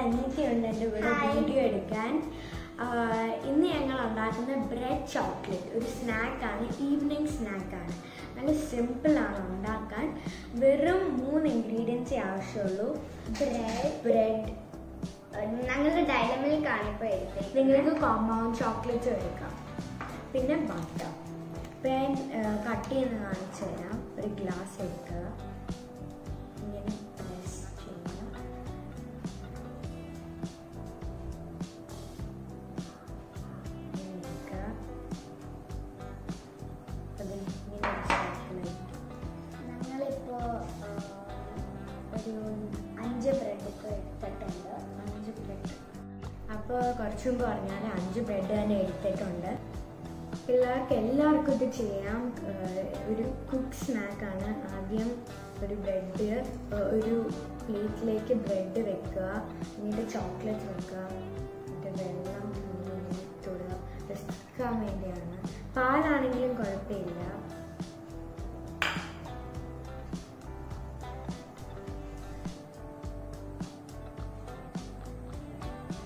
അനിയത്തിയുണ്ട് എൻ്റെ കൂടെ വീഡിയോ എടുക്കാൻ. ഇന്ന് ഞങ്ങൾ ഉണ്ടാക്കുന്ന ബ്രെഡ് ചോക്ലേറ്റ് ഒരു സ്നാക്കാണ്, ഈവനിങ് സ്നാക്കാണ്. നല്ല സിമ്പിളാണ് ഉണ്ടാക്കാൻ. വെറും 3 ഇൻഗ്രീഡിയൻസേ ആവശ്യമുള്ളൂ. ബ്രെഡ് ഞങ്ങളുടെ ഡയറി മിൽക്കാണ് ഇപ്പോൾ എടുത്തത്. നിങ്ങൾക്ക് കോമ്പൗണ്ട് ചോക്ലേറ്റ്സ് എടുക്കാം. പിന്നെ ബട്ടർ. ഞാൻ കട്ട് ചെയ്യുന്ന കാണിച്ചു തരാം. ഒരു ഗ്ലാസ് എടുക്കുക, ഇങ്ങനെ പ്രസ് ചെയ്യുക. ഞങ്ങളിപ്പോൾ ഒരു 5 ബ്രെഡ് ഇപ്പോൾ എടുത്തിട്ടുണ്ട്. 5 ബ്രെഡ്. അപ്പോൾ കുറച്ചും പറഞ്ഞാൽ 5 ബ്രെഡ് തന്നെ എടുത്തിട്ടുണ്ട്. പിള്ളേർക്ക് എല്ലാവർക്കും ഇത് ചെയ്യാം. ഒരു കുക്ക് സ്നാക്കാണ്. ആദ്യം ഒരു ബ്രെഡ് ഒരു പ്ലേറ്റിലേക്ക് ബ്രെഡ് വെക്കുക, എന്നിട്ട് ചോക്ലേറ്റ് വെക്കുക, എന്നിട്ട് വെള്ളം തൊടുക. റസ്ക്കാൻ വേണ്ടിയാണ്. പാലാണെങ്കിലും കുഴപ്പമില്ല.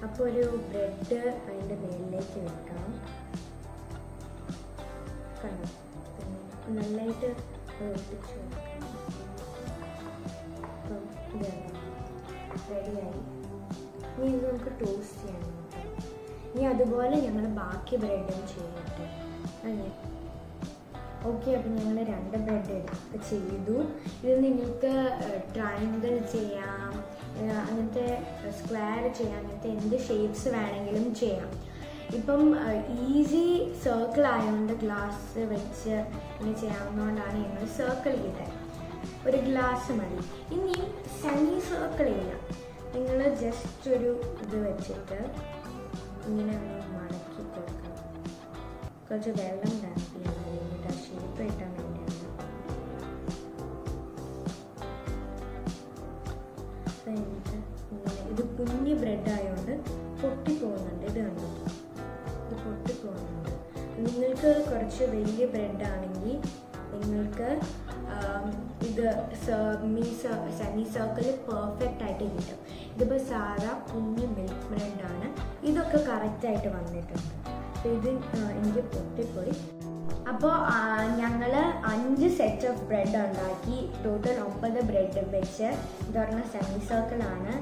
അപ്പോൾ ഒരു ബ്രെഡ് അതിൻ്റെ മേലിലേക്ക് വെക്കാം. കണ്ടു, പിന്നെ നന്നായിട്ട് ഒട്ടിച്ച് വെക്കാം. അപ്പം ഇതാണ് റെഡിയായി. ഇനി ഇത് നമുക്ക് ടോസ്റ്റ് ചെയ്യാൻ നോക്കാം. ഇനി അതുപോലെ ഞങ്ങൾ ബാക്കി ബ്രെഡും ചെയ്യട്ടെ. അങ്ങനെ ഓക്കെ. അപ്പം ഞങ്ങൾ 2 ബ്രെഡ് ചെയ്തു. ഇത് നിങ്ങൾക്ക് ട്രയാങ്കിൾ ചെയ്യാം, അങ്ങനത്തെ സ്ക്വയർ ചെയ്യാം, അങ്ങനത്തെ എന്ത് ഷേപ്സ് വേണമെങ്കിലും ചെയ്യാം. ഇപ്പം ഈസി സർക്കിൾ ആയതുകൊണ്ട് ഗ്ലാസ് വെച്ച് ഇങ്ങനെ ചെയ്യാവുന്നതുകൊണ്ടാണ് ഞങ്ങൾ സർക്കിൾ ചെയ്തത്. ഒരു ഗ്ലാസ് മതി. ഇനി സെമി സർക്കിൾ ഇല്ല, നിങ്ങൾ ജസ്റ്റ് ഒരു ഇത് വെച്ചിട്ട് ഇങ്ങനെ ഒന്ന് മടക്കി കൊടുക്കാം. കുറച്ച് വെള്ളം ഡാപ്പിയാണ്, എന്നിട്ട് ആ ഷേപ്പ് കിട്ടാൻ വേണ്ടിയാണ്. എന്നിട്ട് ഇങ്ങനെ ഇത് കുഞ്ഞ് ബ്രെഡ് ആയതുകൊണ്ട് പൊട്ടിപ്പോകുന്നുണ്ട്. ഇത് കണ്ടോ, ഇത് പൊട്ടിപ്പോകുന്നുണ്ട്. നിങ്ങൾക്ക് കുറച്ച് വലിയ ബ്രെഡ് ആണെങ്കിൽ നിങ്ങൾക്ക് ഇത് സെമി സർക്കിൾ പെർഫെക്റ്റ് ആയിട്ട് കിട്ടും. ഇതിപ്പോൾ സാധാ കുഞ്ഞ് മിൽക്ക് ബ്രെഡാണ്. ഇതൊക്കെ കറക്റ്റായിട്ട് വന്നിട്ടുണ്ട്. അപ്പോൾ ഇത് എനിക്ക് പൊട്ടിപ്പോയി. അപ്പോൾ ഞങ്ങൾ 5 സെറ്റ് ഓഫ് ബ്രെഡ് ഉണ്ടാക്കി. ടോട്ടൽ 9 ബ്രെഡ് വെച്ച് ഇത് പറഞ്ഞ സെമി സർക്കിളാണ്.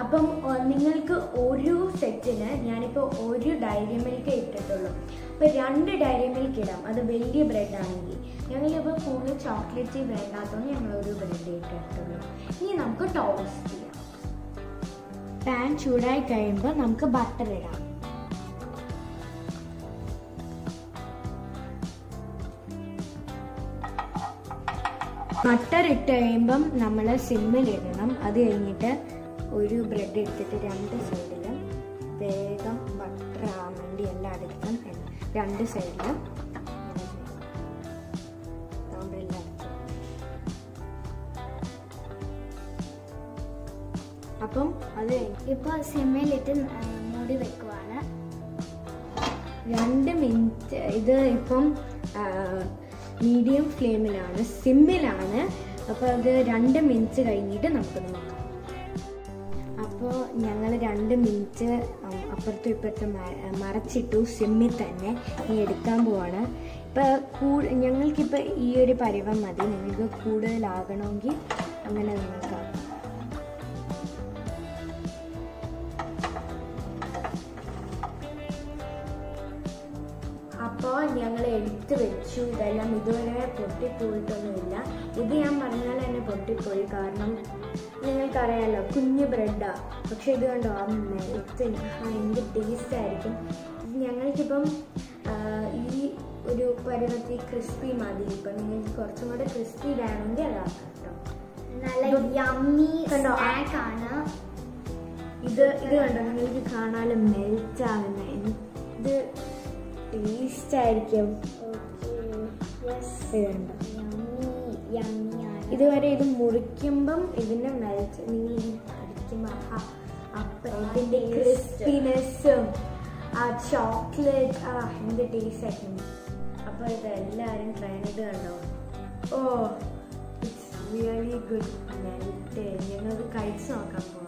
അപ്പം നിങ്ങൾക്ക് ഒരു സെറ്റിന് ഞാനിപ്പോൾ ഒരു ഡയറി മിൽക്ക് ഇട്ടിട്ടുള്ളൂ. അപ്പോൾ 2 ഡയറി മിൽക്ക് ഇടാം, അത് വലിയ ബ്രെഡ് ആണെങ്കിൽ. ഞങ്ങളിപ്പോൾ കൂടുതൽ ചോക്ലേറ്റ് വേണ്ടാത്തതുകൊണ്ട് ഞങ്ങൾ ഒരു ബ്രെഡ് ഇട്ടിട്ടുള്ളൂ. ഇനി നമുക്ക് ടോസ്റ്റ് ചെയ്യാം. പാൻ ചൂടായി കഴിയുമ്പോൾ നമുക്ക് ബട്ടർ ഇടാം. ബട്ടർ ഇട്ട് കഴിയുമ്പം നമ്മൾ സിമ്മിലിടണം. അത് കഴിഞ്ഞിട്ട് ഒരു ബ്രെഡ് എടുത്തിട്ട് 2 സൈഡിലും വേഗം ബട്ടർ ആവാൻ വേണ്ടി എല്ലായിടത്തും 2 സൈഡിലും അപ്പം അത് ഇപ്പോൾ സിമ്മിലിട്ട് മൂടി വെക്കുവാണ്. 2 മിനിറ്റ്. ഇത് ഇപ്പം മീഡിയം ഫ്ലെയിമിലാണ്, സിമ്മിലാണ്. അപ്പോൾ അത് 2 മിനിറ്റ് കഴിഞ്ഞിട്ട് നമുക്ക് നോക്കാം. അപ്പോൾ ഞങ്ങൾ 2 മിനിറ്റ് അപ്പുറത്തും ഇപ്പുറത്തും മറച്ചിട്ടു, സിമ്മിൽ തന്നെ. ഇനി എടുക്കാൻ പോവാണ്. ഇപ്പോൾ ഞങ്ങൾക്കിപ്പോൾ ഈ ഒരു പരുവം മതി. നിങ്ങൾക്ക് കൂടുതലാകണമെങ്കിൽ അങ്ങനെ നിങ്ങൾക്ക് ആക്കാം. അപ്പോൾ ഞങ്ങൾ എടുത്ത് വെച്ചു. ഇതെല്ലാം ഇതുവരെ പൊട്ടിപ്പോയിട്ടൊന്നുമില്ല. ഇത് ഞാൻ പറഞ്ഞാൽ തന്നെ പൊട്ടിപ്പോയി, കാരണം നിങ്ങൾക്കറിയാമല്ലോ കുഞ്ഞ് ബ്രെഡാണ്. പക്ഷെ ഇത് കണ്ടോ, ആ മെൽറ്റ് എന്ത് ടേസ്റ്റ് ആയിരിക്കും. ഞങ്ങൾക്കിപ്പം ഈ ഒരു പരുവത്തിൽ ക്രിസ്പി മതി. ഇപ്പം നിങ്ങൾക്ക് കുറച്ചും കൂടെ ക്രിസ്പി വേണമെങ്കിൽ അതാക്കാം കേട്ടോ. നല്ല യമ്മി സ്നാക്കാണ് ഇത്. ഇത് കണ്ടോ, നിങ്ങൾക്ക് കാണാനും മെൽറ്റ് ആകുന്ന ഇത് ടേസ്റ്റ് ആയിരിക്കും. ഇതുവരെ ഇത് മുറിക്കുമ്പം ഇതിന്റെ മെൽറ്റ് നിങ്ങൾ അടിക്കുമ്പോൾ ഇതിന്റെ ക്രിസ്പിനെസ്സും ആ ചോക്ലേറ്റ് എന്ത് ടേസ്റ്റ് ആയിരിക്കും. അപ്പോൾ ഇതെല്ലാവരും ട്രൈ ചെയ്ത് കണ്ടോ. ഓ, ഇറ്റ്സ് റിയലി ഗുഡ് മെൽറ്റ്. ഞങ്ങൾക്ക് കഴിച്ച് നോക്കാൻ പോവാം.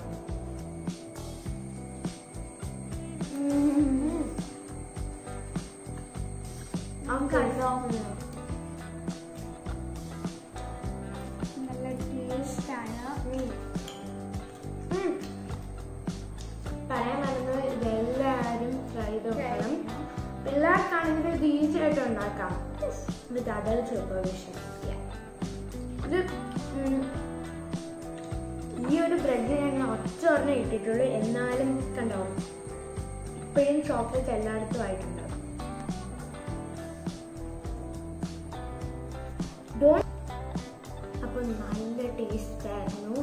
കണ്ടോ നല്ല ടേസ്റ്റ് ആണ്. പറയാൻ വരുന്നത് ഇതെല്ലാവരും ട്രൈ ചെയ്ത് നോക്കണം. പിള്ളേർക്കാണെങ്കിൽ ഇത് ഈസി ആയിട്ട് ഉണ്ടാക്കാം വിത്ത് അഡൽട്ട് സൂപ്പർവിഷൻ. ഇത് ഈ ഒരു ബ്രെഡ് ഞാൻ ഒറ്റ ഒരെണ്ണം ഇട്ടിട്ടുള്ളൂ. എന്നാലും കണ്ടോ ഇപ്പോഴും ചോക്ലേറ്റ് എല്ലായിടത്തും ആയിട്ടുണ്ടാവും. അപ്പോൾ നല്ല ടേസ്റ്റ് ആയിരുന്നു.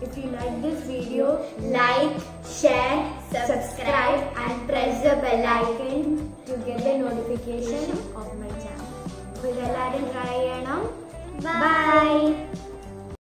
If you like this video, like, share, subscribe and press the bell icon to get the notification of my channel. അപ്പോൾ ഇതെല്ലാവരും ട്രൈ ചെയ്യണം. Bye.